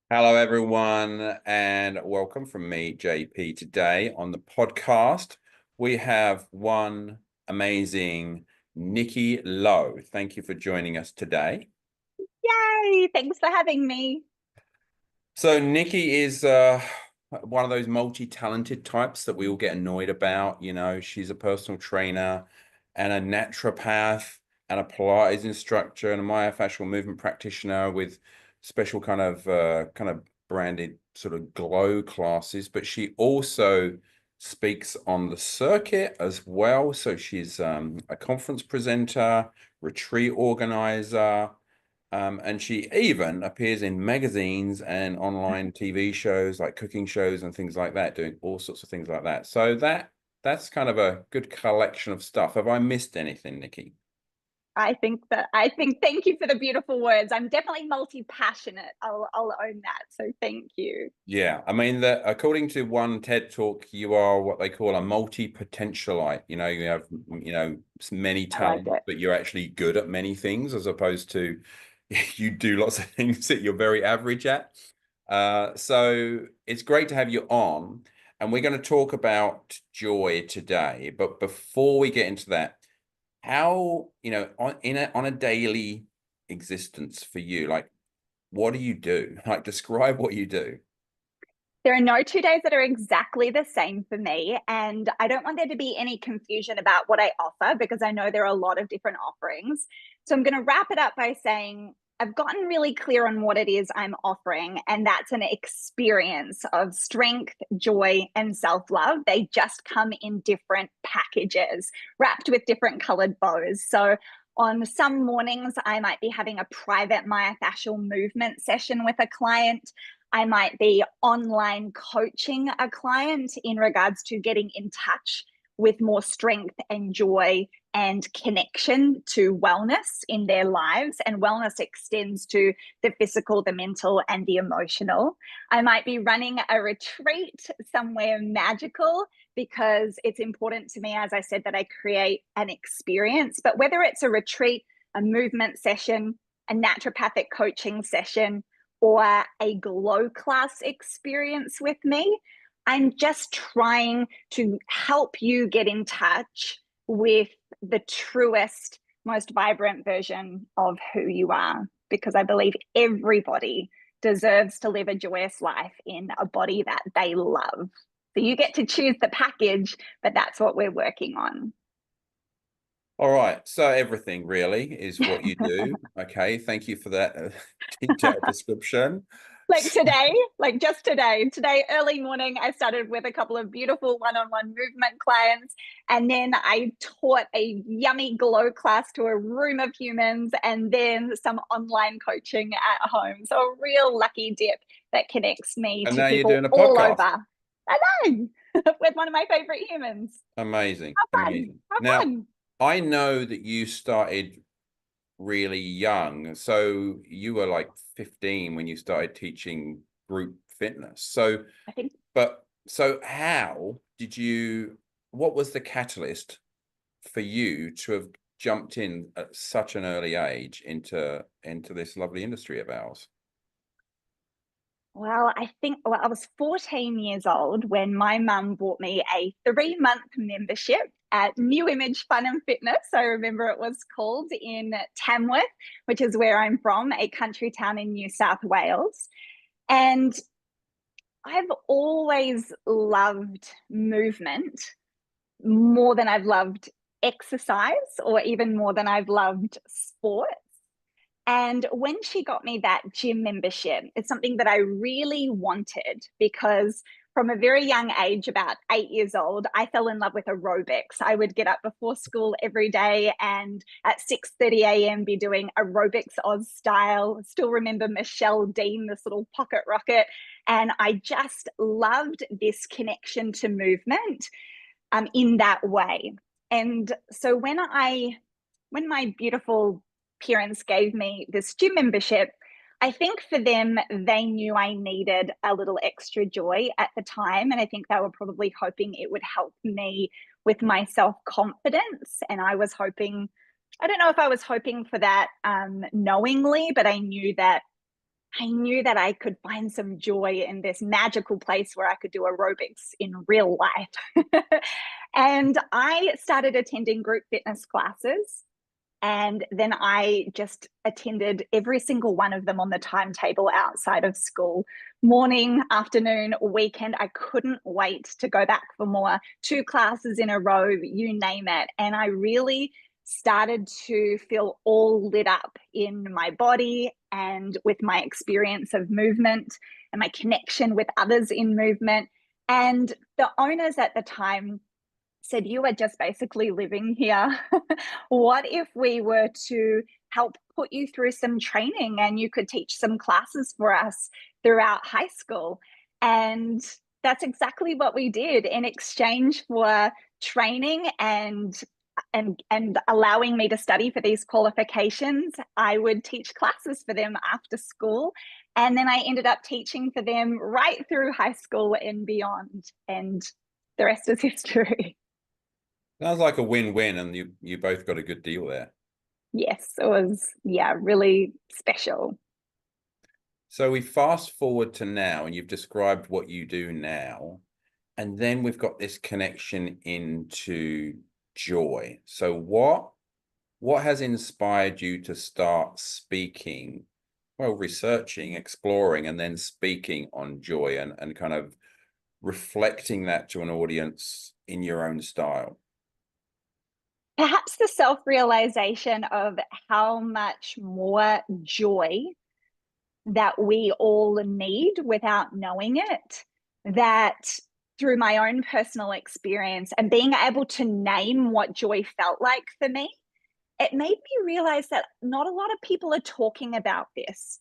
Hello, everyone, and welcome from me, JP. Today on the podcast, we have one amazing Niki Loe. Thank you for joining us today. Yay! Thanks for having me. So, Nikki is one of those multi-talented types that we all get annoyed about. You know, she's a personal trainer and a naturopath and a Pilates instructor and a myofascial movement practitioner with special kind of branded sort of glow classes. But she also speaks on the circuit as well. So she's a conference presenter, retreat organizer. And she even appears in magazines and online TV shows like cooking shows and things like that, doing all sorts of things like that. So that's kind of a good collection of stuff. Have I missed anything, Nikki? I think thank you for the beautiful words. I'm definitely multi-passionate. I'll own that. So thank you. Yeah, I mean that according to one TED talk, you are what they call a multi-potentialite. You know, you have many I like talents, it. but you're actually good at many things, as opposed to you do lots of things that you're very average at. So it's great to have you on, and we're going to talk about joy today. But before we get into that, how, on a daily existence for you, like what do you do? Like describe what you do. There are no 2 days that are exactly the same for me. And I don't want there to be any confusion about what I offer because I know there are a lot of different offerings. So I'm going to wrap it up by saying I've gotten really clear on what it is I'm offering, and that's an experience of strength, joy, and self love. They just come in different packages, wrapped with different colored bows. So on some mornings, I might be having a private myofascial movement session with a client. I might be online coaching a client in regards to getting in touch with more strength and joy and connection to wellness in their lives. And wellness extends to the physical, the mental, and the emotional. I might be running a retreat somewhere magical because it's important to me, as I said, that I create an experience. But whether it's a retreat, a movement session, a naturopathic coaching session, or a glow class experience with me, I'm just trying to help you get in touch with the truest, most vibrant version of who you are, because I believe everybody deserves to live a joyous life in a body that they love. So you get to choose the package, but that's what we're working on. All right, so everything really is what you do. Okay, thank you for that detailed description. Like today, like just today, early morning, I started with a couple of beautiful one-on-one movement clients. And then I taught a yummy glow class to a room of humans and then some online coaching at home. So a real lucky dip that connects me And to now you're people doing a all podcast. over. I know, with one of my favorite humans. Amazing, Have fun. amazing. Have Now, fun. I know that you started really young. So you were like 15 when you started teaching group fitness. So, I think how did you, what was the catalyst for you to have jumped in at such an early age into this lovely industry of ours? well, I was 14 years old when my mum bought me a 3 month membership at New Image Fun and Fitness. I remember it was called in Tamworth, which is where I'm from, a country town in New South Wales. And I've always loved movement more than I've loved exercise or even more than I've loved sport. And when she got me that gym membership, it's something that I really wanted because from a very young age, about 8 years old, I fell in love with aerobics. I would get up before school every day and at 6:30 a.m. be doing aerobics Oz style. Still remember Michelle Dean, this little pocket rocket. And I just loved this connection to movement in that way. And so when my beautiful parents gave me this gym membership, I think for them, they knew I needed a little extra joy at the time. And I think they were probably hoping it would help me with my self confidence. And I was hoping, I don't know if I was hoping for that knowingly, but I knew that I knew that I could find some joy in this magical place where I could do aerobics in real life. And I started attending group fitness classes. And then I just attended every single one of them on the timetable outside of school. Morning, afternoon, weekend. I couldn't wait to go back for more. 2 classes in a row, you name it. And I really started to feel all lit up in my body and with my experience of movement and my connection with others in movement. And the owners at the time said, "You are just basically living here. What if we were to help put you through some training and you could teach some classes for us throughout high school?" And that's exactly what we did in exchange for training and allowing me to study for these qualifications. I would teach classes for them after school, and then I ended up teaching for them right through high school and beyond, and the rest is history. Sounds like a win-win, and you both got a good deal there. Yes, it was, yeah, really special. So we fast forward to now, and you've described what you do now, and then we've got this connection into joy. So what has inspired you to start speaking, well, researching, exploring, and then speaking on joy and kind of reflecting that to an audience in your own style? Perhaps the self-realization of how much more joy that we all need without knowing it, that through my own personal experience and being able to name what joy felt like for me, it made me realize that not a lot of people are talking about this.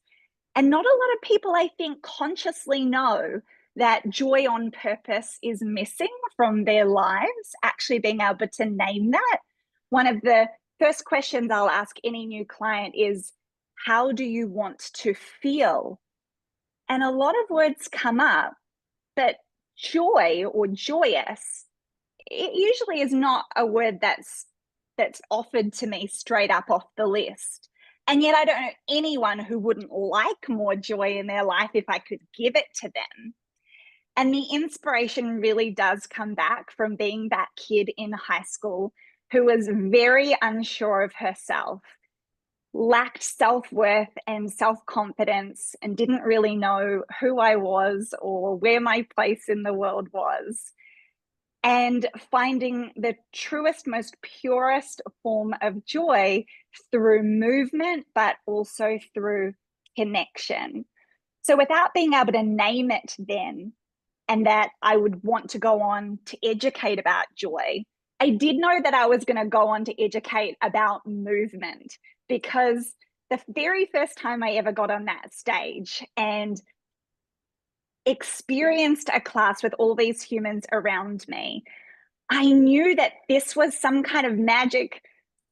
And not a lot of people, I think, consciously know that joy on purpose is missing from their lives, actually being able to name that. One of the first questions I'll ask any new client is, "How do you want to feel?" And a lot of words come up, but joy or joyous, it usually is not a word that's offered to me straight up off the list. And yet I don't know anyone who wouldn't like more joy in their life if I could give it to them. And the inspiration really does come back from being that kid in high school who was very unsure of herself, lacked self-worth and self-confidence, and didn't really know who I was or where my place in the world was, and finding the truest, most purest form of joy through movement, but also through connection. So, without being able to name it then, and that I would want to go on to educate about joy, I did know that I was going to go on to educate about movement, because the very first time I ever got on that stage and experienced a class with all these humans around me, I knew that this was some kind of magic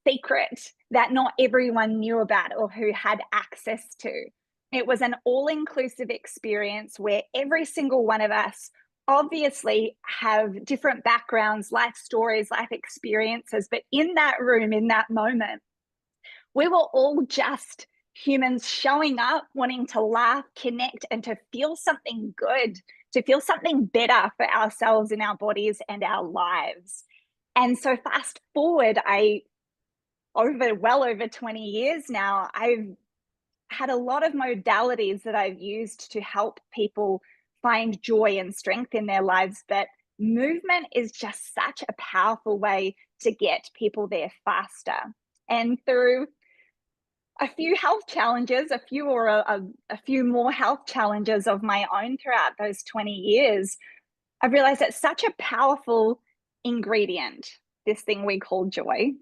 secret that not everyone knew about or who had access to. It was an all inclusive experience where every single one of us obviously have different backgrounds, life stories, life experiences. But in that room, in that moment, we were all just humans showing up, wanting to laugh, connect, and to feel something good, to feel something better for ourselves and our bodies and our lives. And so, fast forward, well over 20 years now, I've had a lot of modalities that I've used to help people find joy and strength in their lives. But movement is just such a powerful way to get people there faster. And through a few health challenges, a few more health challenges of my own throughout those 20 years, I've realized it's such a powerful ingredient, this thing we call joy,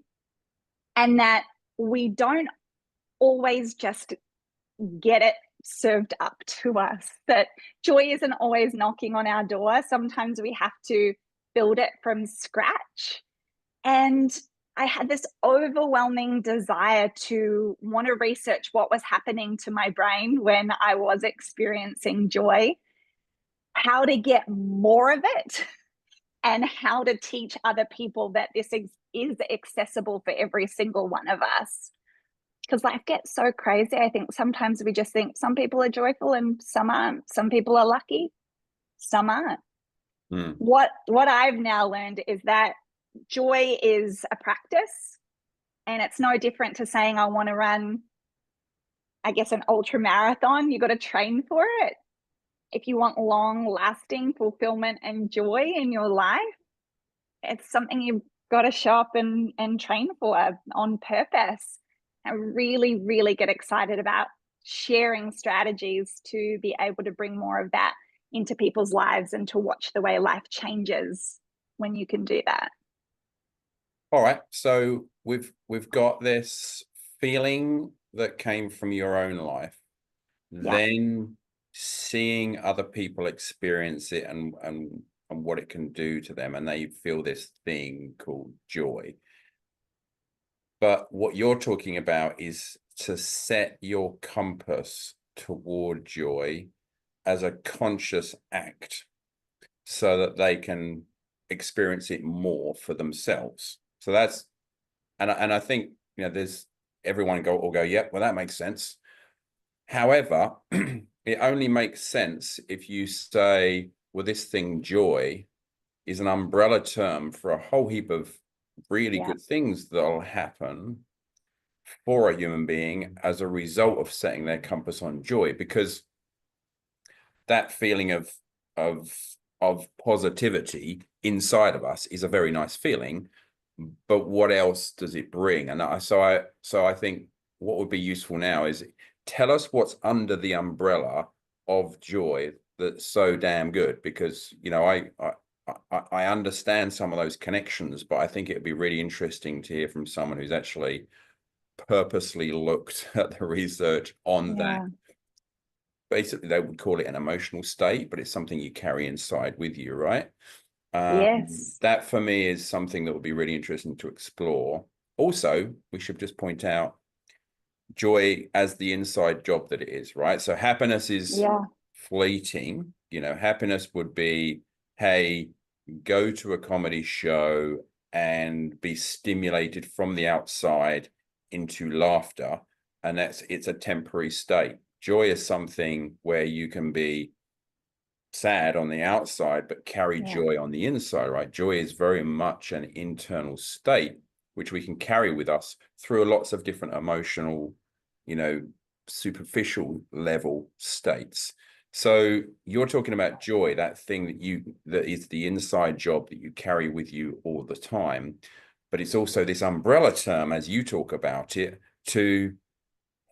and that we don't always just get it served up to us, that joy isn't always knocking on our door. Sometimes we have to build it from scratch. And I had this overwhelming desire to want to research what was happening to my brain when I was experiencing joy, how to get more of it, and how to teach other people that this is accessible for every single one of us. because life gets so crazy. I think sometimes we just think some people are joyful and some aren't. Some people are lucky, some aren't. Hmm. What I've now learned is that joy is a practice, and it's no different to saying I want to run, I guess, an ultra marathon. You got to train for it. If you want long lasting fulfillment and joy in your life, it's something you've got to show up and train for on purpose. I really, really get excited about sharing strategies to be able to bring more of that into people's lives and to watch the way life changes when you can do that. All right. So we've got this feeling that came from your own life, Yeah. then seeing other people experience it and what it can do to them, and they feel this thing called joy. But what you're talking about is to set your compass toward joy as a conscious act so that they can experience it more for themselves. So that's, and I think, there's everyone will go, yep, well, that makes sense. However, it only makes sense if you say, well, this thing, joy, is an umbrella term for a whole heap of really Yeah. good things that'll happen for a human being as a result of setting their compass on joy, because that feeling of of positivity inside of us is a very nice feeling, but what else does it bring? And I think what would be useful now is tell us what's under the umbrella of joy that's so damn good, because I understand some of those connections, but I think it'd be really interesting to hear from someone who's actually purposely looked at the research on that. Yeah. Basically, they would call it an emotional state, but it's something you carry inside with you, right? Yes. That for me is something that would be really interesting to explore. Also, we should just point out joy as the inside job that it is, right? So happiness is Yeah. fleeting. Happiness would be, hey, go to a comedy show and be stimulated from the outside into laughter, and it's a temporary state. Joy is something where you can be sad on the outside but carry Yeah. joy on the inside, right? Joy is very much an internal state which we can carry with us through lots of different emotional, superficial level states. So you're talking about joy, that thing that is the inside job that you carry with you all the time, but it's also this umbrella term, as you talk about it, to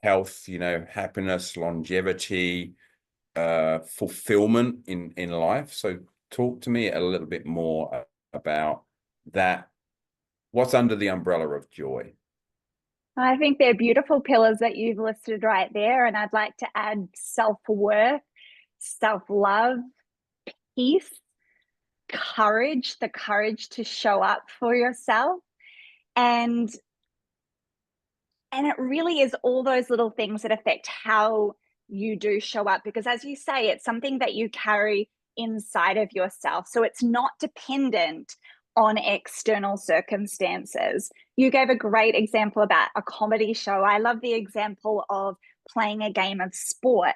health, happiness, longevity, fulfillment in life. So talk to me a little bit more about that. What's under the umbrella of joy? I think they're beautiful pillars that you've listed right there. And I'd like to add self-worth, self-love, peace, courage, the courage to show up for yourself. And it really is all those little things that affect how you do show up, because as you say, it's something that you carry inside of yourself. So it's not dependent on external circumstances. You gave a great example about a comedy show. I love the example of playing a game of sport.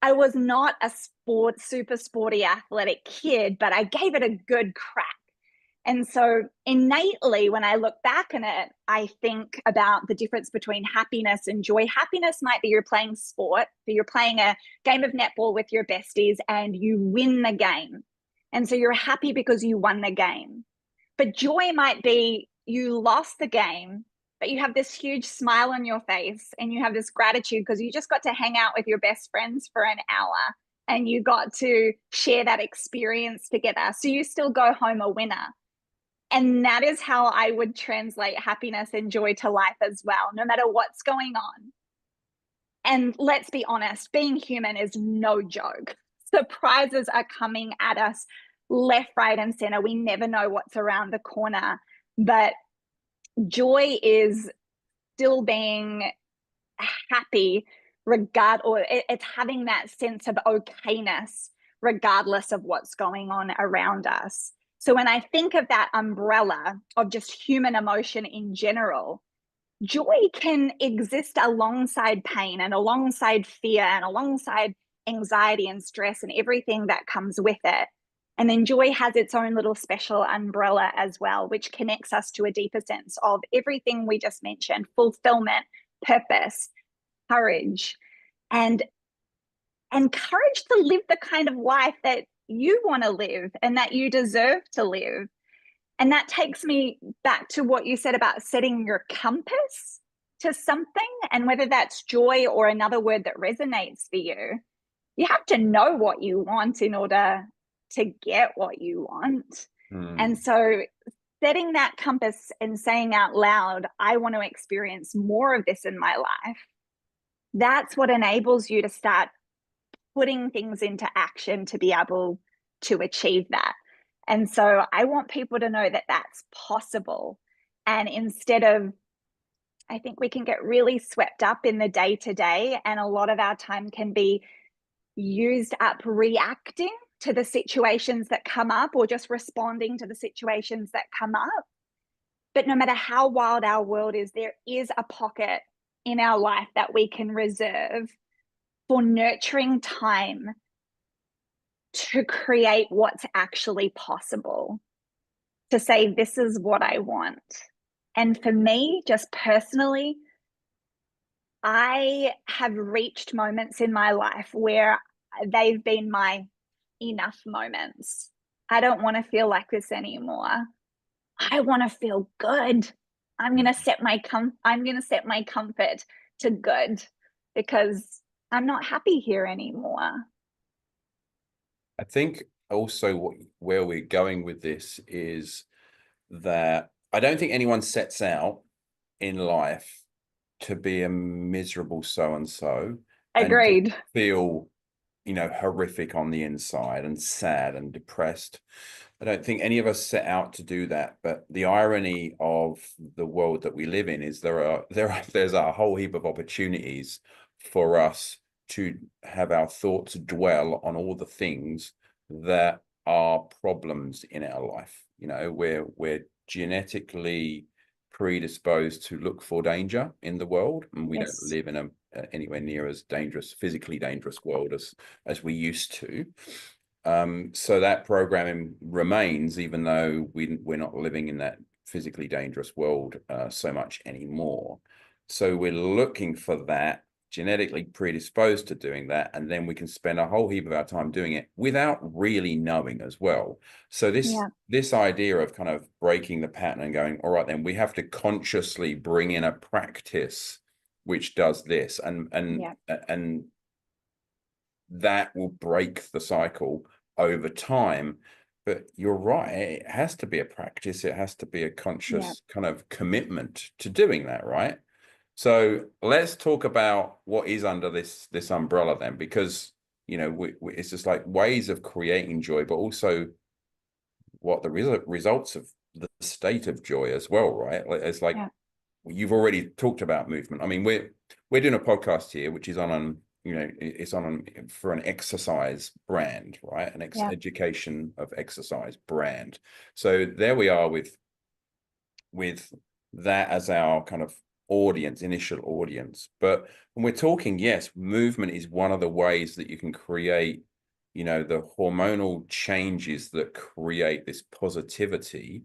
I was not a super sporty athletic kid, but I gave it a good crack. And so innately, when I look back on it, I think about the difference between happiness and joy. Happiness might be you're playing sport, so you're playing a game of netball with your besties and you win the game. And so you're happy because you won the game. But joy might be you lost the game, but you have this huge smile on your face and you have this gratitude because you just got to hang out with your best friends for an hour and you got to share that experience together. So you still go home a winner. And that is how I would translate happiness and joy to life as well, no matter what's going on. And let's be honest, being human is no joke. Surprises are coming at us left, right, and center. We never know what's around the corner. But joy is still being happy, it's having that sense of okayness, regardless of what's going on around us. So when I think of that umbrella of just human emotion in general, joy can exist alongside pain and alongside fear and alongside anxiety and stress and everything that comes with it. And then joy has its own little special umbrella as well, which connects us to a deeper sense of everything we just mentioned: fulfillment, purpose, courage, and courage to live the kind of life that you want to live and that you deserve to live. And that takes me back to what you said about setting your compass to something, and whether that's joy or another word that resonates for you. You have to know what you want in order to get what you want. And Hmm. so setting that compass and saying out loud, I want to experience more of this in my life, that's what enables you to start putting things into action to be able to achieve that. And so I want people to know that that's possible. And instead of, I think we can get really swept up in the day to day, and a lot of our time can be used up reacting to the situations that come up or just responding to the situations that come up. But no matter how wild our world is, there is a pocket in our life that we can reserve for nurturing time to create what's actually possible, to say, this is what I want. And for me, just personally, I have reached moments in my life where they've been my enough moments. I don't want to feel like this anymore. I want to feel good. I'm going to set my comfort to good, because I'm not happy here anymore. I think also where we're going with this is that I don't think anyone sets out in life to be a miserable so and so and to Agreed. feel, horrific on the inside and sad and depressed. I don't think any of us set out to do that. But the irony of the world that we live in is there's a whole heap of opportunities for us to have our thoughts dwell on all the things that are problems in our life. We're genetically predisposed to look for danger in the world, and we don't Yes. live in a anywhere near as physically dangerous world as we used to. So that programming remains, even though we're not living in that physically dangerous world so much anymore. So we're looking for that, genetically predisposed to doing that, and then we can spend a whole heap of our time doing it without really knowing as well. So this Yeah. this idea of kind of breaking the pattern and going, all right, then we have to consciously bring in a practice which does this, Yeah. and that will break the cycle over time. But you're right, it has to be a practice. It has to be a Yeah. conscious kind of commitment to doing that, right? So let's talk about what is under this umbrella then, because it's just like ways of creating joy, but also what the results of the state of joy as well, right? It's like Yeah. you've already talked about movement. I mean, we're doing a podcast here, which is it's for an exercise brand, right? An Yeah. education of exercise brand. So there we are with that as our kind of initial audience. But when we're talking, yes, movement is one of the ways that you can create, the hormonal changes that create this positivity,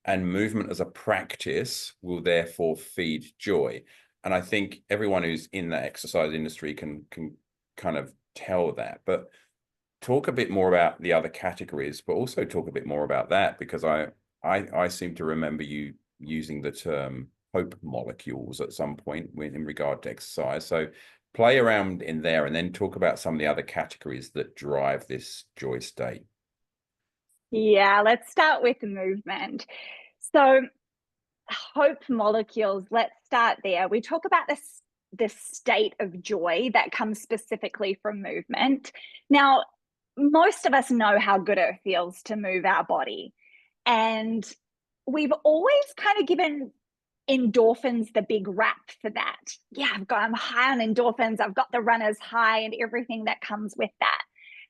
and movement as a practice will therefore feed joy. And I think everyone who's in the exercise industry can kind of tell that. But talk a bit more about the other categories, but also talk a bit more about that, because I seem to remember you using the term hope molecules at some point in regard to exercise. So play around in there and then talk about some of the other categories that drive this joy state. Yeah. Let's start with movement. So, hope molecules, let's start there. We talk about this state of joy that comes specifically from movement. Now, most of us know how good it feels to move our body. And we've always kind of given endorphins the big rap for that. Yeah, I'm high on endorphins. I've got the runner's high and everything that comes with that.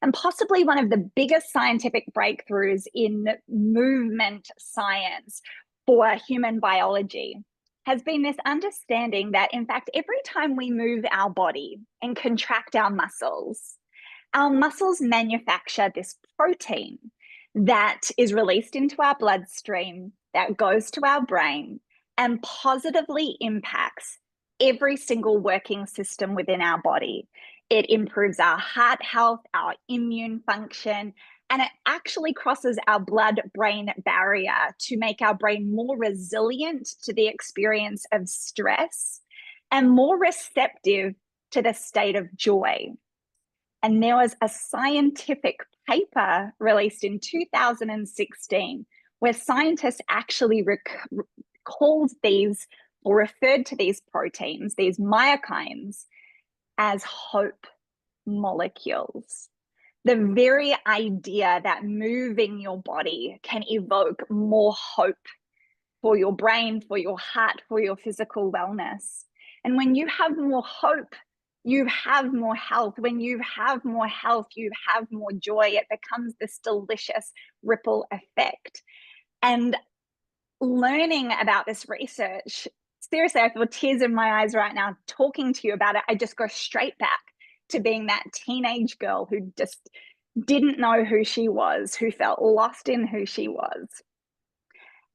And possibly one of the biggest scientific breakthroughs in movement science for human biology has been this understanding that, in fact, every time we move our body and contract our muscles manufacture this protein that is released into our bloodstream, that goes to our brain, and positively impacts every single working system within our body. It improves our heart health, our immune function, and it actually crosses our blood-brain barrier to make our brain more resilient to the experience of stress and more receptive to the state of joy. And there was a scientific paper released in 2016 where scientists actually called these or referred to these proteins, these myokines, as hope molecules. The very idea that moving your body can evoke more hope for your brain, for your heart, for your physical wellness. And when you have more hope, you have more health. When you have more health, you have more joy. It becomes this delicious ripple effect. And learning about this research, seriously, I feel tears in my eyes right now talking to you about it. I just go straight back to being that teenage girl who just didn't know who she was, who felt lost in who she was.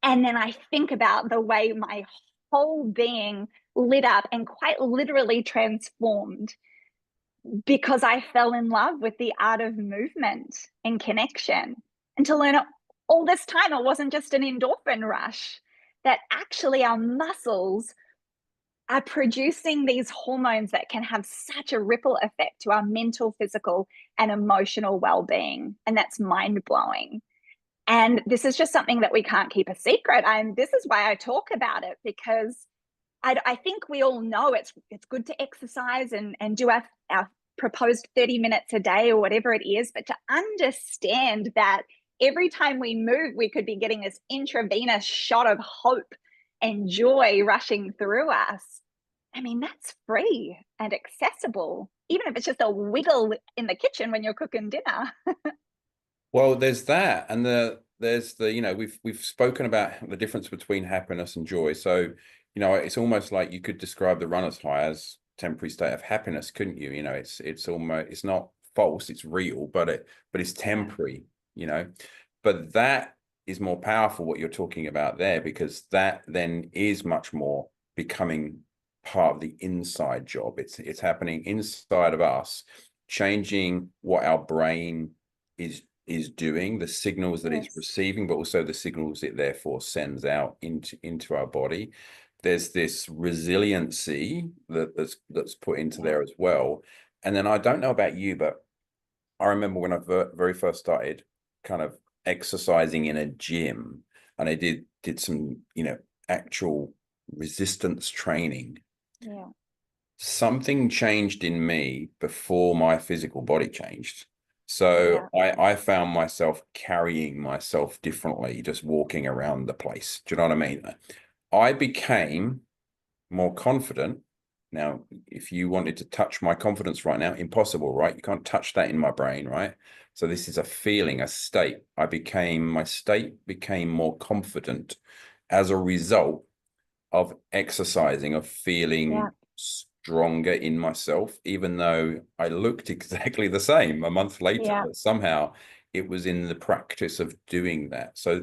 And then I think about the way my whole being lit up and quite literally transformed because I fell in love with the art of movement and connection. And to learn all this time, it wasn't just an endorphin rush, that actually our muscles are producing these hormones that can have such a ripple effect to our mental, physical, and emotional well-being. And that's mind-blowing. And this is just something that we can't keep a secret. And this is why I talk about it, because I think we all know it's good to exercise and do our proposed 30 minutes a day or whatever it is, but to understand that every time we move, we could be getting this intravenous shot of hope and joy rushing through us. I mean, that's free and accessible, even if it's just a wiggle in the kitchen when you're cooking dinner. Well, there's that, and there's the, we've spoken about the difference between happiness and joy. So, it's almost like you could describe the runner's high as temporary state of happiness, couldn't you? It's almost, it's not false, it's real, but it's temporary, But that is more powerful, what you're talking about there, because that then is much more becoming part of the inside job. It's happening inside of us, changing what our brain is doing, the signals that it's receiving, but also the signals it therefore sends out into our body. There's this resiliency that's put into there as well. And then I don't know about you, but I remember when I very first started kind of exercising in a gym, and I did some, actual resistance training. Yeah. Something changed in me before my physical body changed. So I found myself carrying myself differently, just walking around the place. Do you know what I mean? I became more confident. Now, if you wanted to touch my confidence right now, impossible, right? You can't touch that in my brain, right? So this is a feeling, a state. My state became more confident as a result of exercising, of feeling stronger in myself, even though I looked exactly the same a month later. But somehow it was in the practice of doing that. So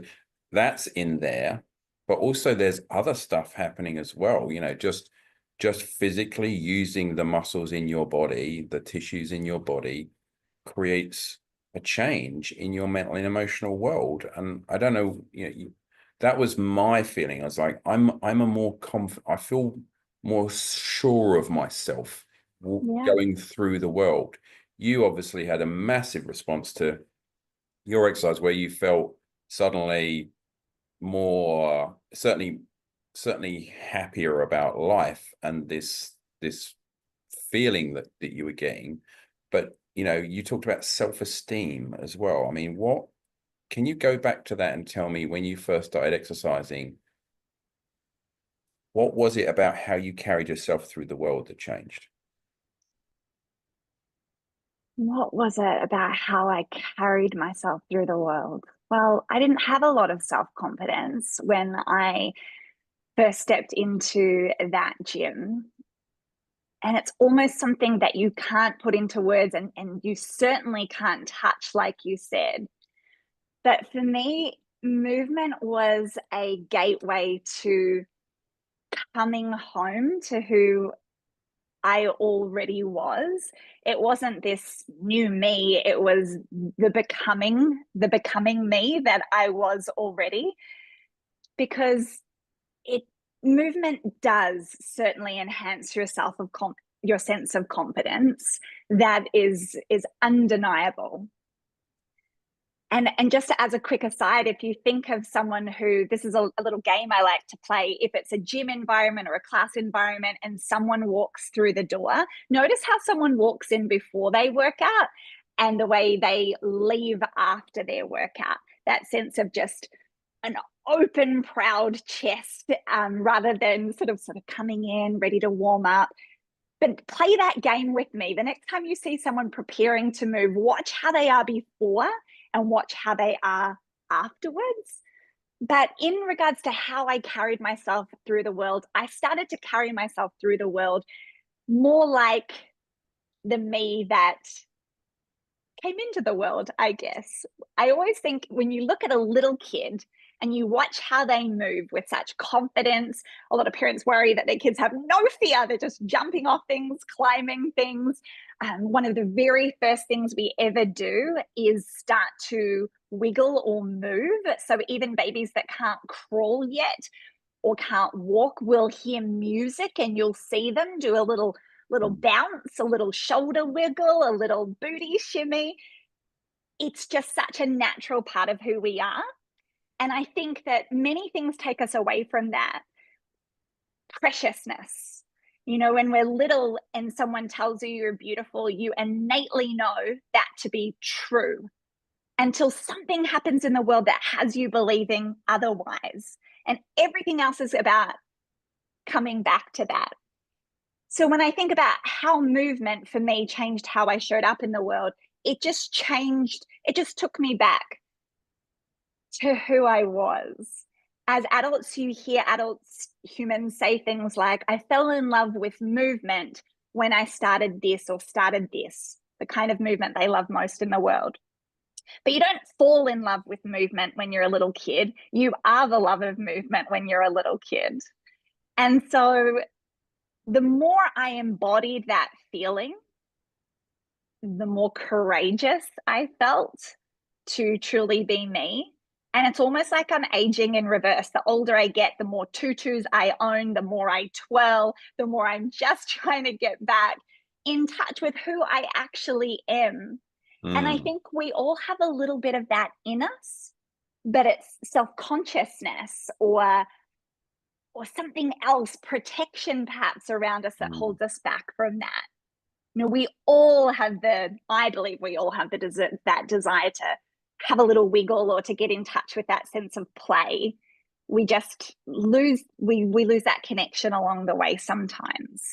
that's in there, but also there's other stuff happening as well, just physically using the muscles in your body, the tissues in your body, creates a change in your mental and emotional world. And I don't know, that was my feeling. I was like, I'm a more confident, I feel more sure of myself going through the world. You obviously had a massive response to your exercise where you felt suddenly more, certainly happier about life, and this feeling that you were getting. But you talked about self-esteem as well. I mean, can you go back to that and tell me, when you first started exercising, what was it about how you carried yourself through the world that changed? What was it about how I carried myself through the world? Well, I didn't have a lot of self-confidence when I first stepped into that gym. And it's almost something that you can't put into words, and you certainly can't touch, like you said. But for me, movement was a gateway to coming home to who I already was. It wasn't this new me, it was the becoming me that I was already. Because it movement does certainly enhance your your sense of confidence. That is undeniable. And just as a quick aside, if you think of someone who, this is a little game I like to play, if it's a gym environment or a class environment and someone walks through the door, notice how someone walks in before they work out and the way they leave after their workout. That sense of just an open, proud chest, rather than sort of coming in ready to warm up. But play that game with me. The next time you see someone preparing to move, watch how they are before and watch how they are afterwards. But in regards to how I carried myself through the world, I started to carry myself through the world more like the me that came into the world, I guess. I always think when you look at a little kid and you watch how they move with such confidence, a lot of parents worry that their kids have no fear. They're just jumping off things, climbing things. One of the very first things we ever do is start to wiggle or move. So even babies that can't crawl yet or can't walk will hear music and you'll see them do a little bounce, a little shoulder wiggle, a little booty shimmy. It's just such a natural part of who we are. And I think that many things take us away from that preciousness. You know, when we're little and someone tells you you're beautiful, you innately know that to be true until something happens in the world that has you believing otherwise. And everything else is about coming back to that. So when I think about how movement for me changed how I showed up in the world, it just changed, it just took me back to who I was. As adults, you hear humans say things like, I fell in love with movement when I started this or started this, the kind of movement they love most in the world. But you don't fall in love with movement when you're a little kid. You are the love of movement when you're a little kid. And so the more I embodied that feeling, the more courageous I felt to truly be me. And it's almost like I'm aging in reverse. The older I get, the more tutus I own, the more I twirl, the more I'm just trying to get back in touch with who I actually am. And I think we all have a little bit of that in us, but it's self-consciousness or something else, protection perhaps around us that holds us back from that. You know, we all have I believe we all have that desire to have a little wiggle or to get in touch with that sense of play. We just lose that connection along the way sometimes.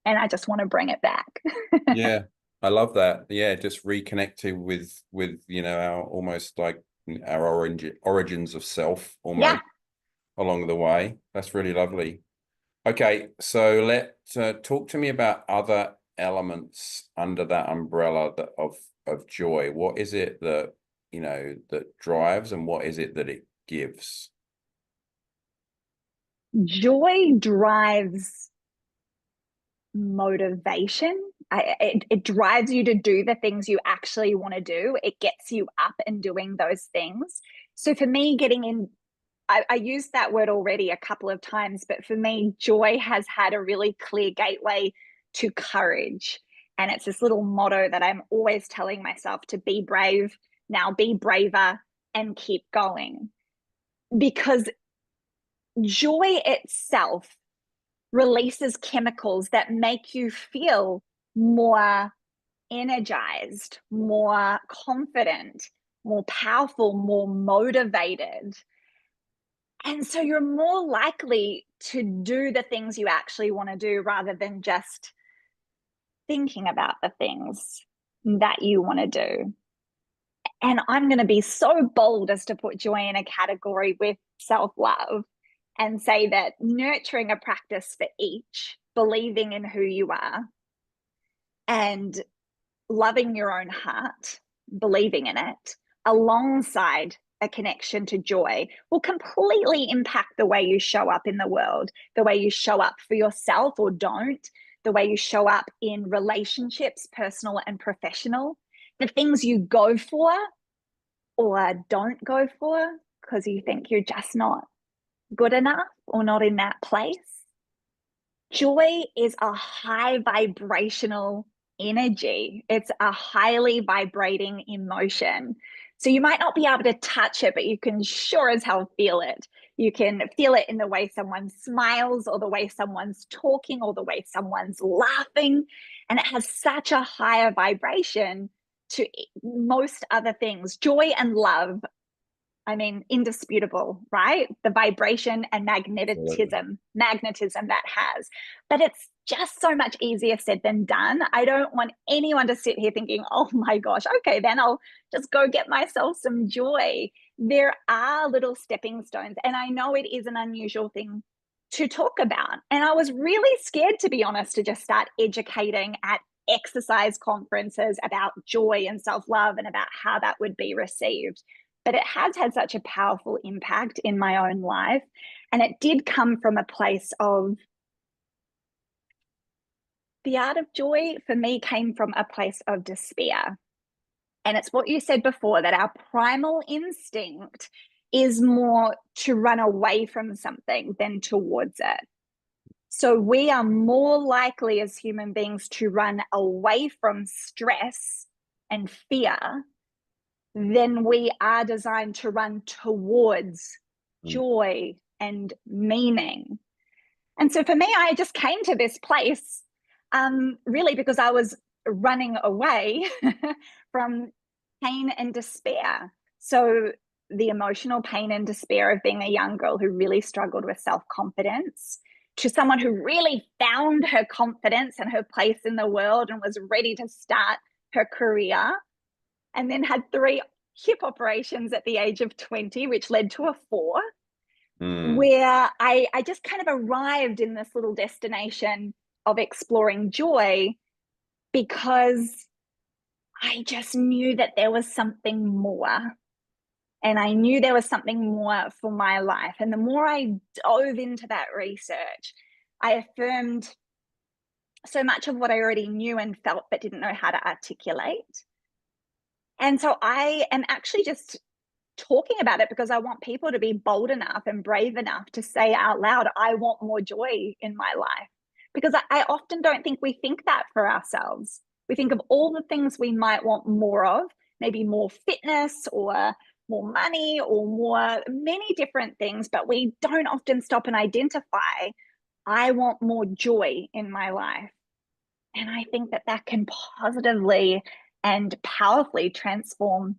And I just want to bring it back. Yeah, I love that. Yeah, just reconnecting with our almost like our origins of self almost. Yeah. Along the way. That's really lovely. Okay, so talk to me about other elements under that umbrella of joy. What is it that that drives, and what is it that it gives? Joy drives motivation. It drives you to do the things you actually want to do. It gets you up and doing those things. So for me, getting in, I used that word already a couple of times, but for me, joy has had a really clear gateway to courage. And it's this little motto that I'm always telling myself to be brave, now be braver, and keep going. Because joy itself releases chemicals that make you feel more energized, more confident, more powerful, more motivated. And so you're more likely to do the things you actually want to do rather than just thinking about the things that you want to do. And I'm going to be so bold as to put joy in a category with self-love. and say that nurturing a practice for each, believing in who you are, and loving your own heart, believing in it, alongside a connection to joy, will completely impact the way you show up in the world, the way you show up for yourself or don't, the way you show up in relationships, personal and professional, the things you go for or don't go for because you think you're just not good enough or not in that place. Joy is a high vibrational energy. It's a highly vibrating emotion. So you might not be able to touch it, but you can sure as hell feel it. You can feel it in the way someone smiles, or the way someone's talking, or the way someone's laughing. And it has such a higher vibration to most other things. Joy and love, I mean, indisputable, right? The vibration and Absolutely. magnetism that has. But it's just so much easier said than done. I don't want anyone to sit here thinking, oh my gosh, okay, then I'll just go get myself some joy. There are little stepping stones. And I know it is an unusual thing to talk about. And I was really scared, to be honest, to just start educating at exercise conferences about joy and self love and about how that would be received, but it has had such a powerful impact in my own life. And it did come from a place of the art of joy for me came from a place of despair. And it's what you said before, that our primal instinct is more to run away from something than towards it. So we are more likely as human beings to run away from stress and fear then we are designed to run towards Mm. joy and meaning. And so for me, I just came to this place really because I was running away from pain and despair. So the emotional pain and despair of being a young girl who really struggled with self-confidence, to someone who really found her confidence and her place in the world and was ready to start her career, and then had 3 hip operations at the age of 20, which led to a 4, Mm. where I just kind of arrived in this little destination of exploring joy because I just knew that there was something more. And I knew there was something more for my life. And the more I dove into that research, I affirmed so much of what I already knew and felt, but didn't know how to articulate. And so I am actually just talking about it because I want people to be bold enough and brave enough to say out loud, I want more joy in my life. Because I often don't think we think that for ourselves. We think of all the things we might want more of, maybe more fitness or more money or more, many different things, but we don't often stop and identify, I want more joy in my life. And I think that that can positively and powerfully transform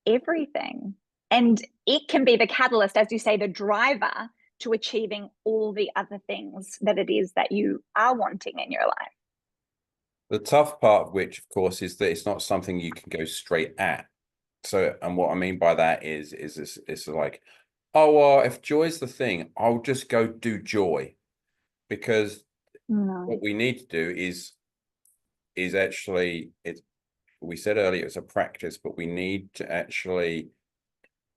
everything. And it can be the catalyst, as you say, the driver to achieving all the other things that it is that you are wanting in your life. The tough part of which, of course, is that it's not something you can go straight at. So, and what I mean by that is it's like, oh, well, if joy's the thing, I'll just go do joy. Because No. what we need to do is actually, it's, we said earlier, it's a practice, but we need to actually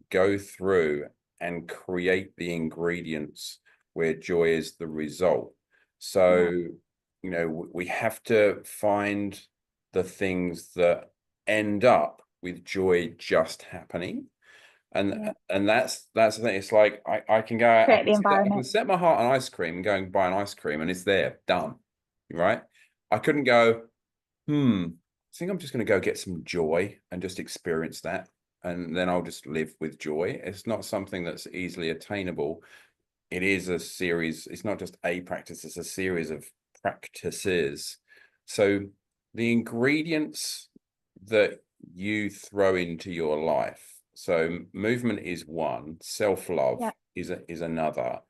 go through and create the ingredients where joy is the result. So, Yeah. you know, we have to find the things that end up with joy just happening. Yeah. And that's the thing. It's like I can go out, Create the I can environment. set my heart on ice cream and go and buy an ice cream and it's there, done. Right? I couldn't go, I think I'm just going to go get some joy and just experience that. And then I'll just live with joy. It's not something that's easily attainable. It is a series. It's not just a practice, it's a series of practices. So the ingredients that you throw into your life. So movement is one, self-love Yeah. is another.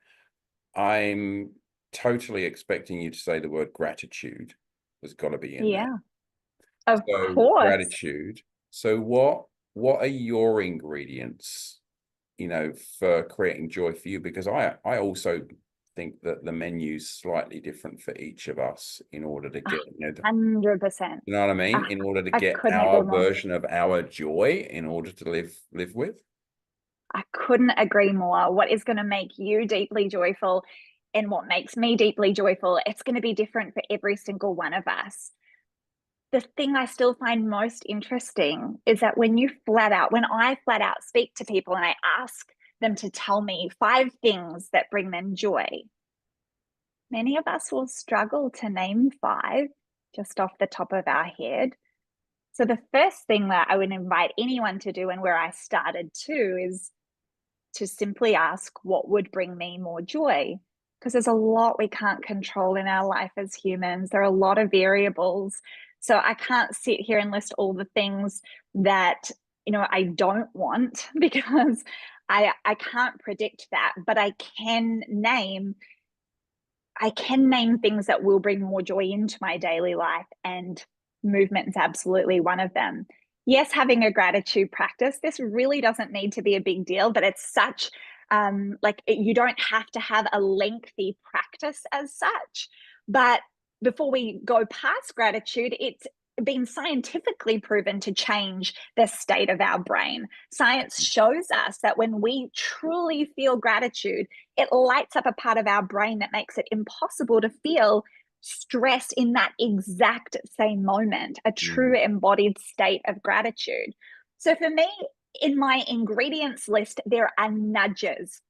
I'm totally expecting you to say the word gratitude. There's got to be in there. Yeah. Of So course. gratitude. So what are your ingredients you know, for creating joy for you? Because I also think that the menu's slightly different for each of us in order to get, 100%. you know what I mean? In order to I get couldn't agree our more. version of our joy in order to live with. I couldn't agree more. What is going to make you deeply joyful and what makes me deeply joyful, it's going to be different for every single one of us. The thing I still find most interesting is that when I flat out speak to people and I ask them to tell me 5 things that bring them joy, many of us will struggle to name 5 just off the top of our head. So the first thing that I would invite anyone to do, and where I started too, is to simply ask what would bring me more joy. Because there's a lot we can't control in our life as humans. There are a lot of variables. So I can't sit here and list all the things that, I don't want because I can't predict that, but I can name things that will bring more joy into my daily life, and movement is absolutely one of them. Yes, having a gratitude practice, this really doesn't need to be a big deal, but it's such you don't have to have a lengthy practice as such. But before we go past gratitude, it's been scientifically proven to change the state of our brain. Science shows us that when we truly feel gratitude, it lights up a part of our brain that makes it impossible to feel stress in that exact same moment, a true embodied state of gratitude. So for me, in my ingredients list, there are nudges,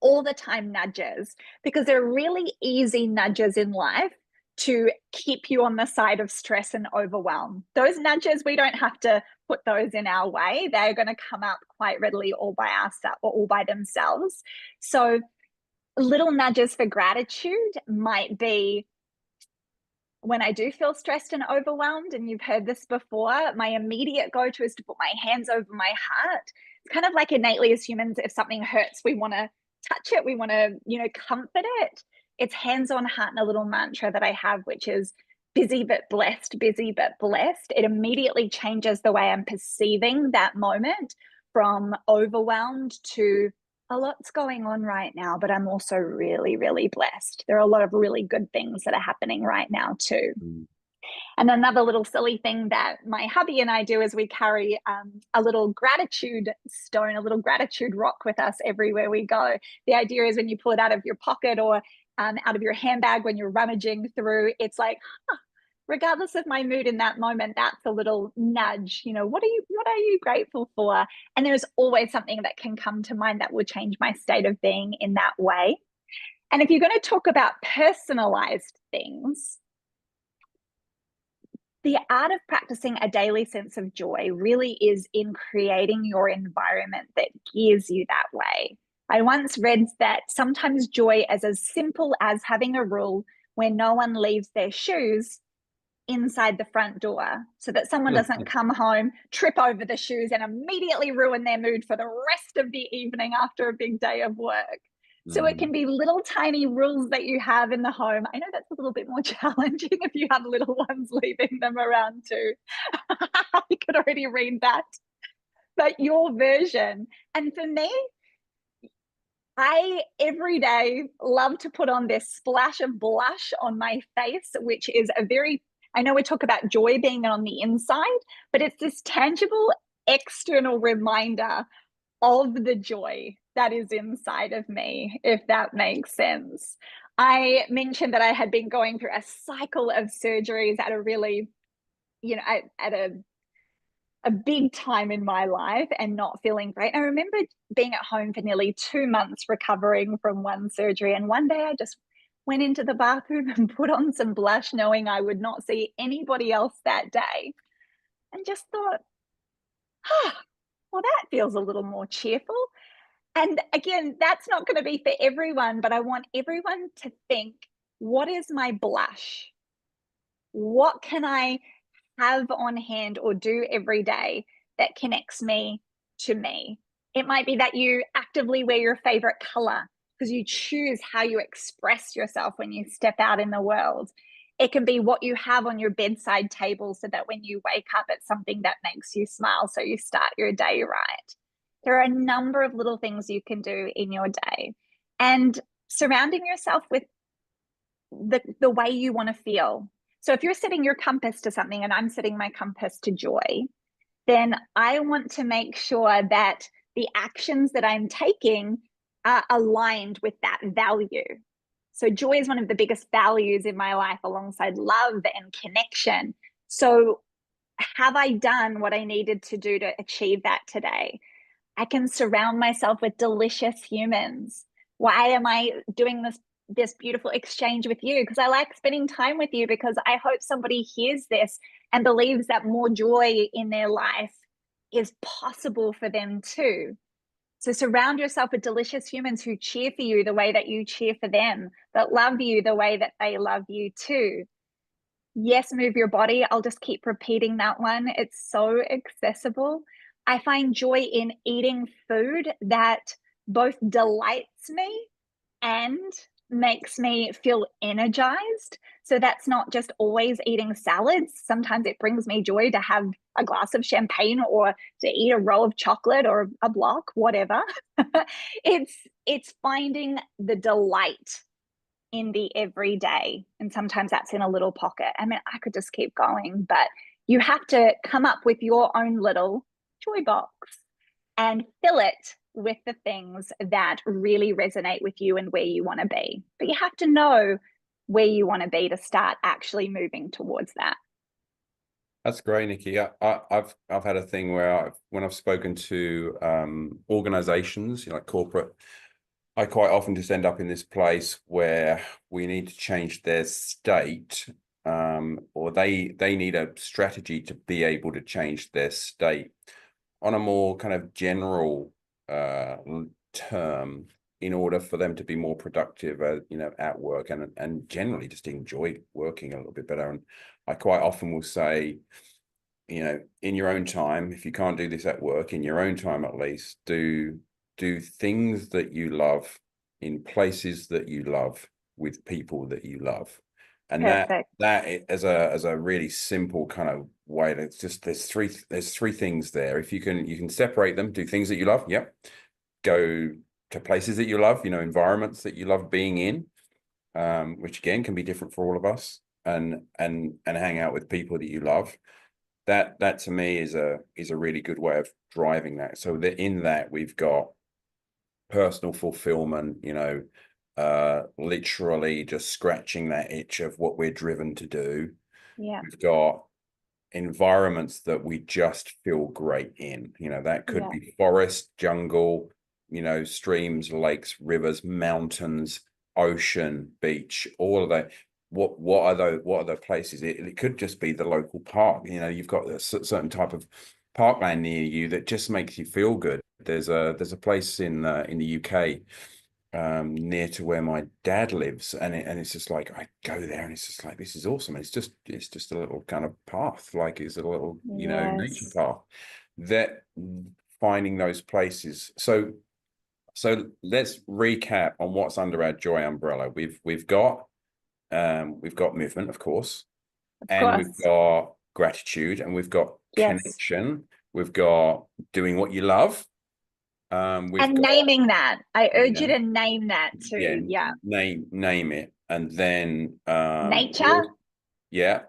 all the time nudges, because they're really easy nudges in life to keep you on the side of stress and overwhelm. Those nudges, we don't have to put those in our way. They're going to come up quite readily all by ourselves or all by themselves. So little nudges for gratitude might be, when I do feel stressed and overwhelmed, and you've heard this before, my immediate go-to is to put my hands over my heart. It's kind of like innately as humans, if something hurts, we want to touch it. We want to, comfort it. It's hands on heart, and a little mantra that I have, which is busy but blessed, busy but blessed. It immediately changes the way I'm perceiving that moment from overwhelmed to a lot's going on right now, but I'm also really, really blessed. There are a lot of really good things that are happening right now too. Mm. And another little silly thing that my hubby and I do is we carry a little gratitude stone, a little gratitude rock with us everywhere we go. The idea is when you pull it out of your pocket or out of your handbag when you're rummaging through, it's like, regardless of my mood in that moment, that's a little nudge. What are you grateful for? And there's always something that can come to mind that will change my state of being in that way. And if you're going to talk about personalized things, the art of practicing a daily sense of joy really is in creating your environment that gears you that way. I once read that sometimes joy is as simple as having a rule where no one leaves their shoes inside the front door, so that someone doesn't come home, trip over the shoes, and immediately ruin their mood for the rest of the evening after a big day of work. So it can be little tiny rules that you have in the home. I know that's a little bit more challenging if you have little ones leaving them around too. You could already read that. But your version. And for me, I every day love to put on this splash of blush on my face, which is I know we talk about joy being on the inside, but it's this tangible external reminder of the joy that is inside of me, if that makes sense. I mentioned that I had been going through a cycle of surgeries at a really, at a big time in my life and not feeling great. I remember being at home for nearly 2 months recovering from one surgery. And one day I just went into the bathroom and put on some blush, knowing I would not see anybody else that day. And just thought, well, that feels a little more cheerful. And again, that's not going to be for everyone, but I want everyone to think, what is my blush? What can I have on hand or do every day that connects me to me? It might be that you actively wear your favorite color because you choose how you express yourself when you step out in the world. It can be what you have on your bedside table so that when you wake up, it's something that makes you smile so you start your day right. There are a number of little things you can do in your day, and surrounding yourself with the way you want to feel. So if you're setting your compass to something and I'm setting my compass to joy, then I want to make sure that the actions that I'm taking are aligned with that value. So joy is one of the biggest values in my life alongside love and connection. So have I done what I needed to do to achieve that today? I can surround myself with delicious humans. Why am I doing this beautiful exchange with you? Because I like spending time with you, because I hope somebody hears this and believes that more joy in their life is possible for them too. So surround yourself with delicious humans who cheer for you the way that you cheer for them, that love you the way that they love you too. Yes, move your body. I'll just keep repeating that one. It's so accessible. I find joy in eating food that both delights me and makes me feel energized. So that's not just always eating salads. Sometimes it brings me joy to have a glass of champagne or to eat a roll of chocolate or a block, whatever. it's finding the delight in the everyday. And sometimes that's in a little pocket. I mean, I could just keep going, but you have to come up with your own little joy box and fill it with the things that really resonate with you and where you want to be. But you have to know where you want to be to start actually moving towards that. That's great, Nikki. I've had a thing where when I've spoken to organizations, like corporate, I quite often just end up in this place where we need to change their state, or they need a strategy to be able to change their state on a more kind of general term, in order for them to be more productive, at work, and generally just enjoy working a little bit better. And I quite often will say, in your own time, if you can't do this at work, in your own time at least, do things that you love in places that you love with people that you love. And Perfect. that as a really simple kind of way, it's just there's three things there. If you can separate them, do things that you love, yep. Go to places that you love, environments that you love being in, which again can be different for all of us, and hang out with people that you love. That to me is a really good way of driving that. So that in that we've got personal fulfillment, literally just scratching that itch of what we're driven to do. Yeah. We've got environments that we just feel great in. That could be forest, jungle, streams, lakes, rivers, mountains, ocean, beach, all of that. What are the places? It could just be the local park. You've got a certain type of parkland near you that just makes you feel good. There's a place in the UK, near to where my dad lives, and it's just like I go there and it's just like, this is awesome. It's just a little kind of path, like it's a little nature Yes. path. That finding those places. So let's recap on what's under our joy umbrella. We've got movement, of course, Of and we've course. got gratitude, and we've got Yes. connection. We've got doing what you love. We've And got, naming that. I urge you yeah, to name that yeah, too. Yeah. name it, and then Nature. yeah,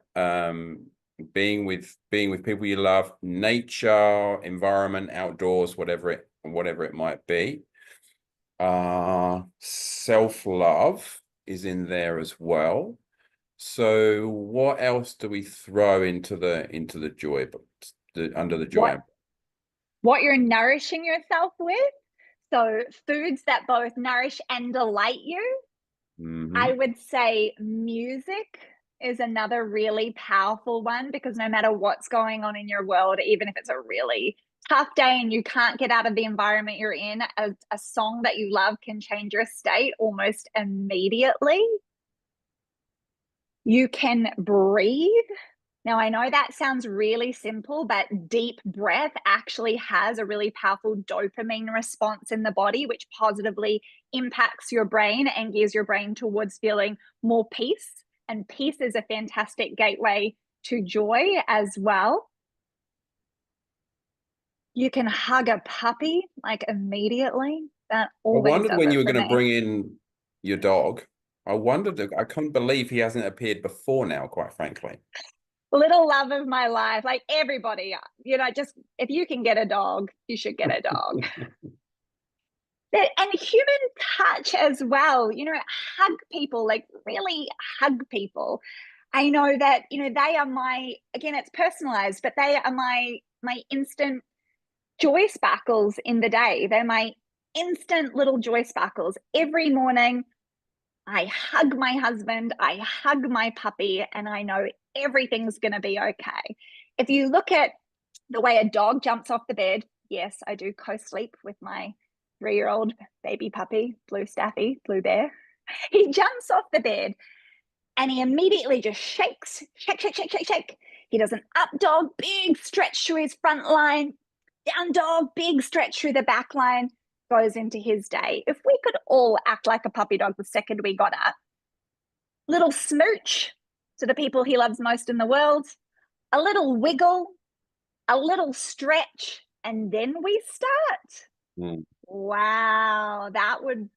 being with people you love, nature, environment, outdoors, whatever it might be. Self-love is in there as well. So what else do we throw into the joy box, under the joy? What you're nourishing yourself with. So foods that both nourish and delight you. I Mm-hmm. would say music is another really powerful one, because no matter what's going on in your world, even if it's a really tough day and you can't get out of the environment you're in, a song that you love can change your state almost immediately. You can breathe. Now, I know that sounds really simple, but deep breath actually has a really powerful dopamine response in the body, which positively impacts your brain and gears your brain towards feeling more peace. And peace is a fantastic gateway to joy as well. You can hug a puppy like immediately. That I always wondered does when it you were for going to me. bring in your dog. I wondered, I can't believe he hasn't appeared before now, quite frankly. Little love of my life. Like everybody, just if you can get a dog, you should get a dog. And human touch as well, hug people, like really hug people. I know that, they are again, it's personalized, but they are my instant joy sparkles in the day. They're my instant little joy sparkles. Every morning, I hug my husband, I hug my puppy, and I know everything's going to be okay. If you look at the way a dog jumps off the bed, yes, I do co-sleep with my 3-year-old baby puppy, Blue Staffy, Blue Bear. He jumps off the bed and he immediately just shakes, shake, shake, shake, shake, shake. He does an up dog, big stretch through his front line, down dog, big stretch through the back line, goes into his day. If we could all act like a puppy dog the second we got up, little smooch to the people he loves most in the world, a little wiggle, a little stretch, and then we start. Mm. Wow, that would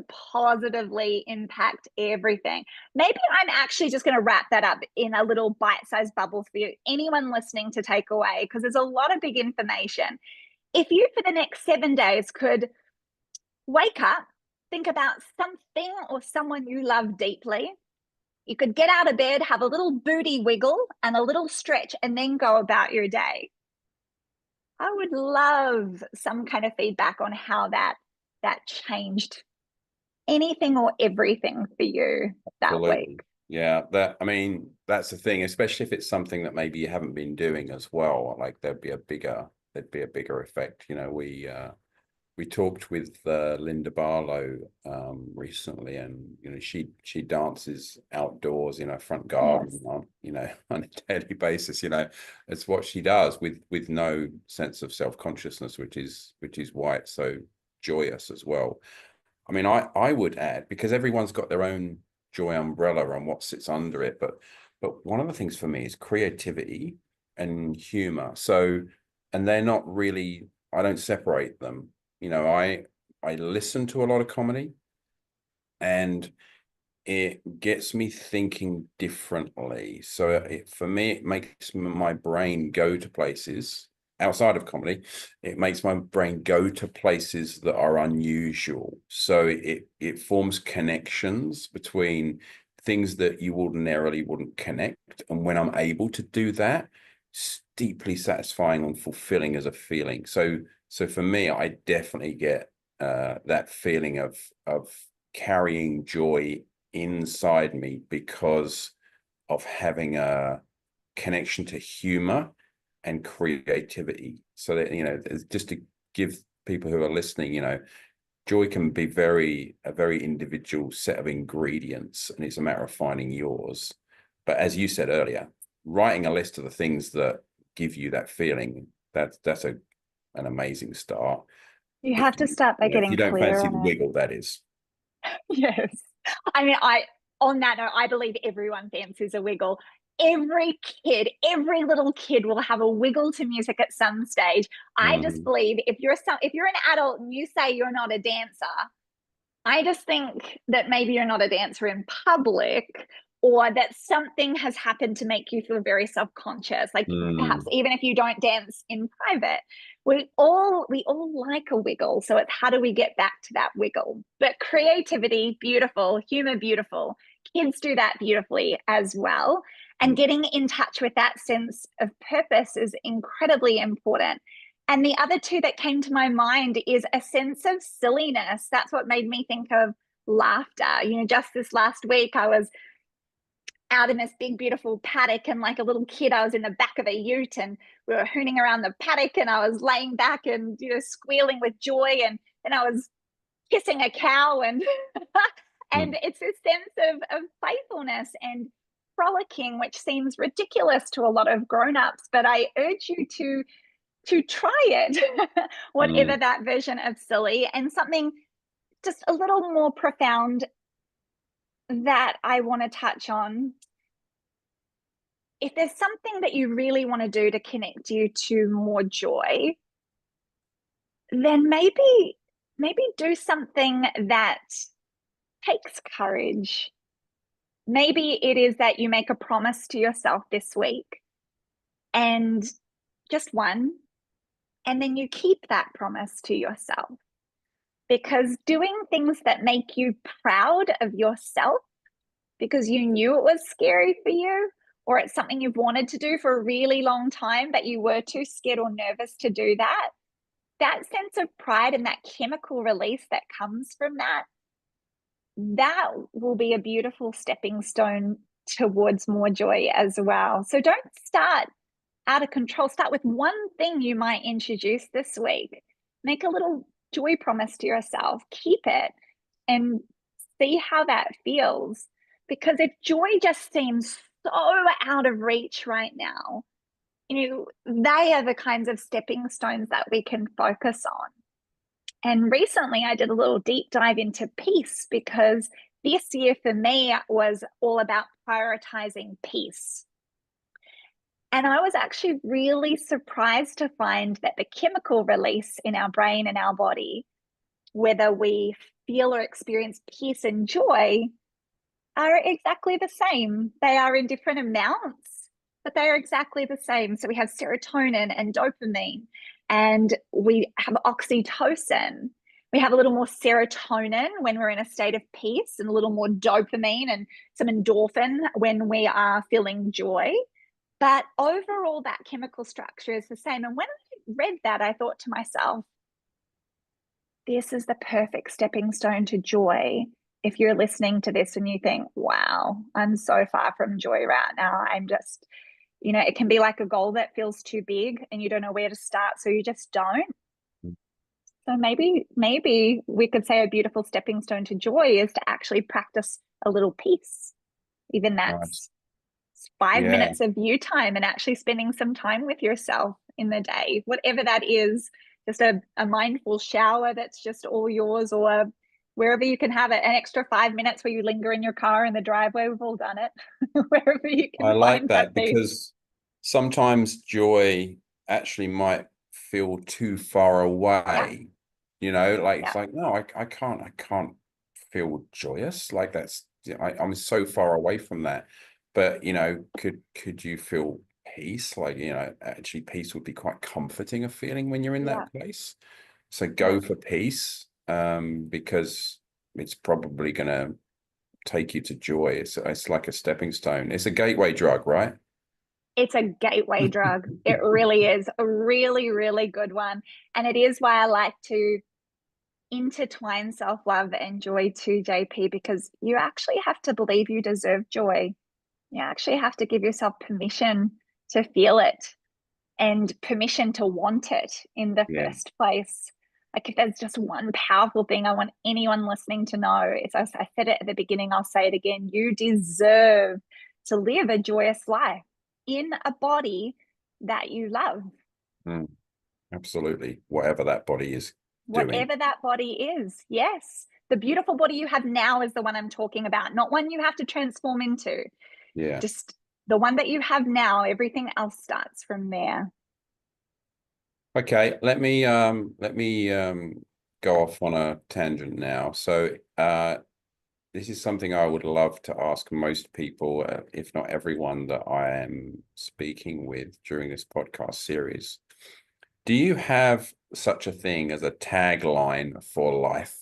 positively impact everything. Maybe I'm actually just going to wrap that up in a little bite-sized bubble for you. Anyone listening to take away, because there's a lot of big information. If you, for the next 7 days, could wake up, think about something or someone you love deeply. You could get out of bed, have a little booty wiggle and a little stretch, and then go about your day. I would love some kind of feedback on how that changed anything or everything for you that Absolutely. week. Yeah, I mean, that's the thing, especially if it's something that maybe you haven't been doing as well. Like there'd be a bigger effect. We talked with Linda Barlow recently, and she dances outdoors in her front garden Yes. on on a daily basis. It's what she does with no sense of self-consciousness, which is why it's so joyous as well. I mean, I would add, because everyone's got their own joy umbrella and what sits under it, but one of the things for me is creativity and humor. So, and they're not really, I don't separate them. I listen to a lot of comedy, and it gets me thinking differently. So for me, it makes my brain go to places outside of comedy. It makes my brain go to places that are unusual. So it forms connections between things that you ordinarily wouldn't connect. And when I'm able to do that, it's deeply satisfying and fulfilling as a feeling. So for me, I definitely get that feeling of carrying joy inside me because of having a connection to humor and creativity. So that, just to give people who are listening, joy can be a very individual set of ingredients, and it's a matter of finding yours. But as you said earlier, writing a list of the things that give you that feeling, that's an amazing start. You If have to start by if getting you don't clear fancy the on it. wiggle, that is. Yes. I mean, on that note, I believe everyone fancies a wiggle. Every little kid will have a wiggle to music at some stage. I just Mhm. believe if you're an adult and you say you're not a dancer, I just think that maybe you're not a dancer in public, or that something has happened to make you feel very self-conscious. Like perhaps Mm. even if you don't dance in private, we all like a wiggle. So it's how do we get back to that wiggle? But creativity, beautiful, humor, beautiful. Kids do that beautifully as well. And getting in touch with that sense of purpose is incredibly important. And the other two that came to my mind is a sense of silliness. That's what made me think of laughter. Just this last week, I was out in this big, beautiful paddock, and like a little kid, I was in the back of a ute and we were hooning around the paddock, and I was laying back and, squealing with joy. And I was kissing a cow, and and Mm. it's this sense of playfulness and frolicking, which seems ridiculous to a lot of grown-ups, but I urge you to try it, whatever Mm. that version of silly. And something just a little more profound that I want to touch on if there's something that you really want to do to connect you to more joy, then maybe do something that takes courage. Maybe it is that you make a promise to yourself this week, and just one, and then you keep that promise to yourself. Because doing things that make you proud of yourself because you knew it was scary for you, or it's something you've wanted to do for a really long time, but you were too scared or nervous to do that, that sense of pride and that chemical release that comes from that, that will be a beautiful stepping stone towards more joy as well. So don't start out of control. Start with one thing you might introduce this week. Make a little joy promise to yourself. Keep it and see how that feels. Because if joy just seems so out of reach right now, they are the kinds of stepping stones that we can focus on. And recently I did a little deep dive into peace, because this year for me was all about prioritizing peace. And I was actually really surprised to find that the chemical release in our brain and our body, whether we feel or experience peace and joy, are exactly the same. They are in different amounts, but they are exactly the same. So we have serotonin and dopamine, and we have oxytocin. We have a little more serotonin when we're in a state of peace, and a little more dopamine and some endorphin when we are feeling joy. But overall, that chemical structure is the same. And when I read that, I thought to myself, this is the perfect stepping stone to joy. If you're listening to this and you think, wow, I'm so far from joy right now, I'm just, it can be like a goal that feels too big and you don't know where to start, so you just don't. So maybe we could say a beautiful stepping stone to joy is to actually practice a little peace. Even Nice. that's 5 Yeah, minutes of you time and actually spending some time with yourself in the day, whatever that is, just a mindful shower that's just all yours, or wherever you can have it, an extra 5 minutes where you linger in your car in the driveway. We've all done it. Wherever you I can like find that that peace. because sometimes joy actually might feel too far Yeah, away. Like yeah, it's like, no, I can't feel joyous. Like I'm so far away from that. But could you feel peace? Like, actually peace would be quite comforting a feeling when you're in yeah, that place. So yeah. go for peace, because it's probably gonna take you to joy. It's like a stepping stone. It's a gateway drug, right? It's a gateway drug. It really is a really, really good one. And it is why I like to intertwine self-love and joy too, JP, because you actually have to believe you deserve joy. You actually have to give yourself permission to feel it and permission to want it in the Yeah. first place. Like, if there's just one powerful thing I want anyone listening to know, it's, as I said it at the beginning, I'll say it again, you deserve to live a joyous life in a body that you love. Mm, absolutely. Whatever that body is doing. Whatever that body is. Yes. The beautiful body you have now is the one I'm talking about, not one you have to transform into. Yeah. Just the one that you have now. Everything else starts from there. Okay, let me go off on a tangent now. So this is something I would love to ask most people, if not everyone that I am speaking with during this podcast series. Do you have such a thing as a tagline for life?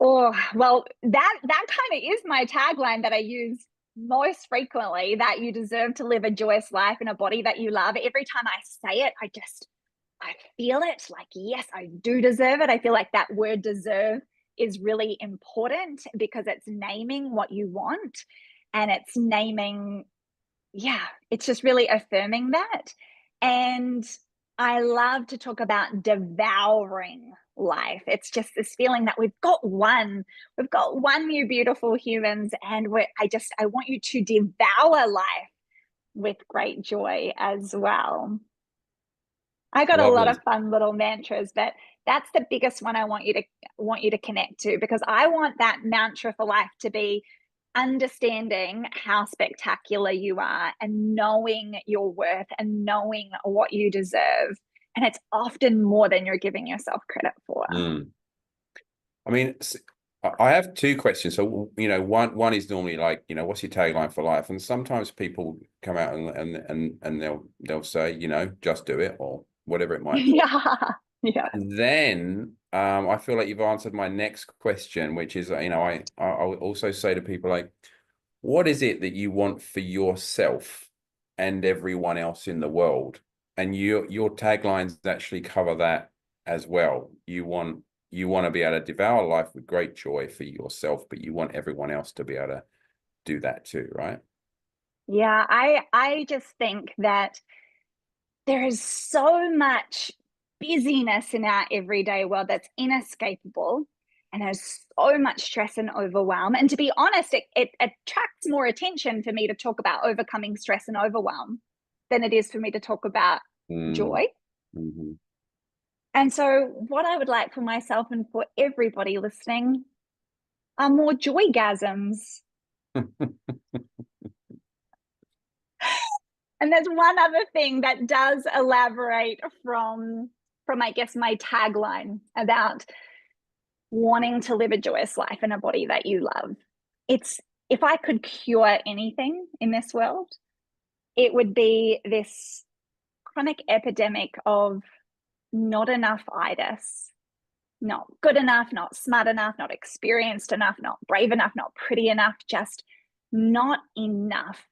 Oh, well, that kind of is my tagline that I use most frequently, that you deserve to live a joyous life in a body that you love. Every time I say it, I feel it, like, yes, I do deserve it. I feel like that word deserve is really important, because it's naming what you want, and it's naming, yeah, it's just really affirming that. And I love to talk about devouring life. It's just this feeling that we've got one, you beautiful humans, and I want you to devour life with great joy as well. I got a lot of Lovely. fun little mantras, but that's the biggest one I want you to connect to, because I want that mantra for life to be, understanding how spectacular you are and knowing your worth and knowing what you deserve. And it's often more than you're giving yourself credit for. Mm. I mean, I have two questions. So, one is normally like, what's your tagline for life? And sometimes people come out and they'll say, just do it, or whatever it might be. Yeah. Yeah. And then I feel like you've answered my next question, which is, I would also say to people like, what is it that you want for yourself and everyone else in the world? And your taglines actually cover that as well. You want to be able to devour life with great joy for yourself, but you want everyone else to be able to do that too, right? Yeah. I just think that there is so much busyness in our everyday world that's inescapable. And there's so much stress and overwhelm. And to be honest, it attracts more attention for me to talk about overcoming stress and overwhelm than it is for me to talk about Mm. joy. Mm-hmm. And so, what I would like for myself and for everybody listening are more joygasms. And there's one other thing that does elaborate from I guess my tagline about wanting to live a joyous life in a body that you love. It's, if I could cure anything in this world, it would be this chronic epidemic of not enough itis, not good enough, not smart enough, not experienced enough, not brave enough, not pretty enough, just not enough.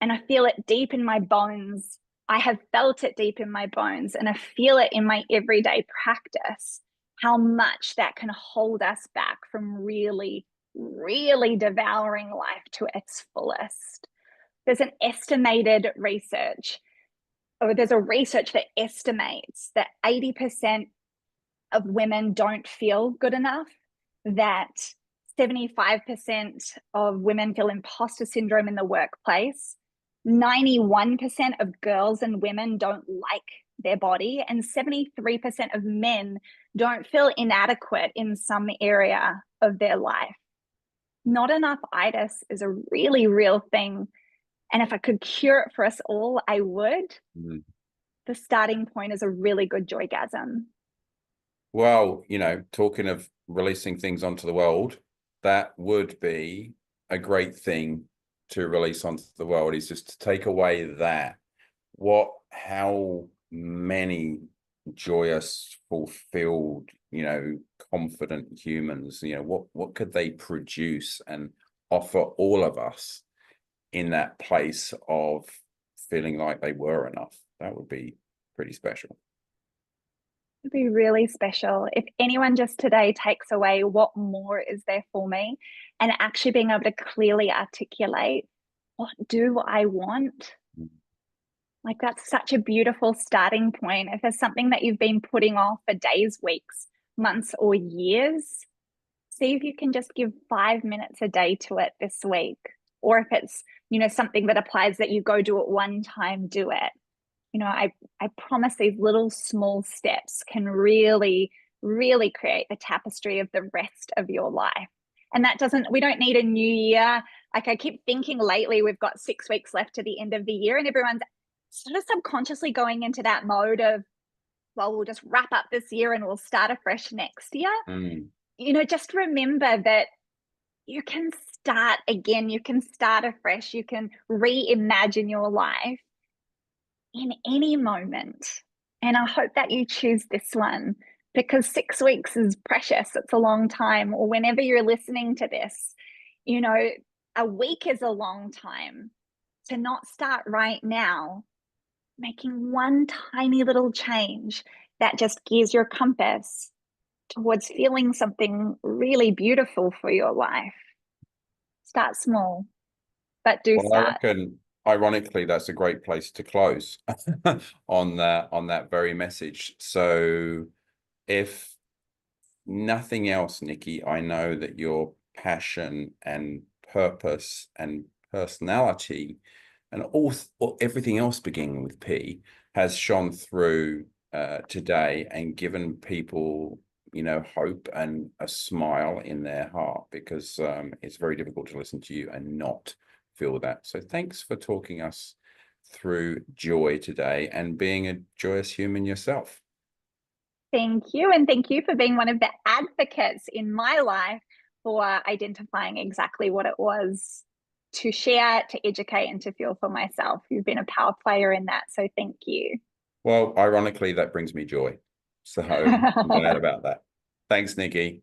And I feel it deep in my bones. I have felt it deep in my bones, and I feel it in my everyday practice, how much that can hold us back from really, really devouring life to its fullest. There's an estimated research, or there's a research that estimates that 80% of women don't feel good enough, that 75% of women feel imposter syndrome in the workplace, 91% of girls and women don't like their body, and 73% of men don't feel inadequate in some area of their life. Not enough itis is a really real thing. And if I could cure it for us all, I would. Mm. The starting point is a really good joygasm. Well, talking of releasing things onto the world, that would be a great thing to release onto the world, is just to take away that. How many joyous, fulfilled, confident humans, what could they produce and offer all of us in that place of feeling like they were enough? That would be pretty special. It'd be really special if anyone just today takes away what more is there for me, and actually being able to clearly articulate, what do I want? Mm. Like, that's such a beautiful starting point. If there's something that you've been putting off for days, weeks, months, or years, see if you can just give 5 minutes a day to it this week. Or if it's, something that applies that you go do it one time, do it. I promise these little small steps can really, really create the tapestry of the rest of your life. And we don't need a new year. Like, I keep thinking lately, we've got 6 weeks left to the end of the year, and everyone's sort of subconsciously going into that mode of, well, we'll just wrap up this year and we'll start afresh next year. Mm. Just remember that you can start again, you can start afresh, you can reimagine your life in any moment. And I hope that you choose this one, because 6 weeks is precious. It's a long time. Or whenever you're listening to this, a week is a long time. To not start right now, making one tiny little change that just gears your compass towards feeling something really beautiful for your life. Start small, but do Well, I start. reckon, ironically, that's a great place to close on that very message. So, if nothing else, Niki, I know that your passion and purpose and personality and everything else beginning with P has shone through today and given people you know, hope and a smile in their heart, because it's very difficult to listen to you and not feel that. So thanks for talking us through joy today and being a joyous human yourself. Thank you. And thank you for being one of the advocates in my life for identifying exactly what it was to share, to educate, and to feel for myself. You've been a power player in that. So thank you. Well, ironically, that brings me joy. So I'm glad about that. Thanks, Niki.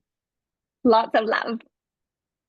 Lots of love.